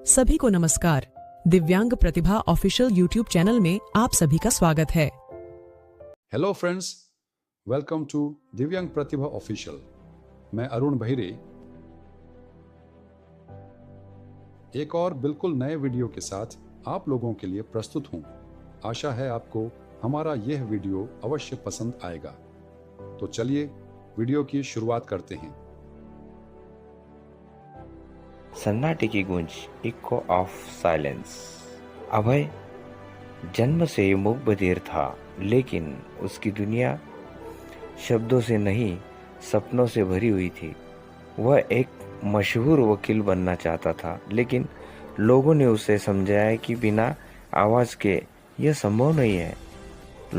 सभी को नमस्कार। दिव्यांग प्रतिभा ऑफिशियल यूट्यूब चैनल में आप सभी का स्वागत है। हेलो फ्रेंड्स, वेलकम टू दिव्यांग प्रतिभा ऑफिशियल। मैं अरुण बहिरे एक और बिल्कुल नए वीडियो के साथ आप लोगों के लिए प्रस्तुत हूं। आशा है आपको हमारा यह वीडियो अवश्य पसंद आएगा। तो चलिए वीडियो की शुरुआत करते हैं। सन्नाटे की गूंज, इको ऑफ साइलेंस। अभय जन्म से मूक बधिर था, लेकिन उसकी दुनिया शब्दों से नहीं सपनों से भरी हुई थी। वह एक मशहूर वकील बनना चाहता था, लेकिन लोगों ने उसे समझाया कि बिना आवाज के यह संभव नहीं है।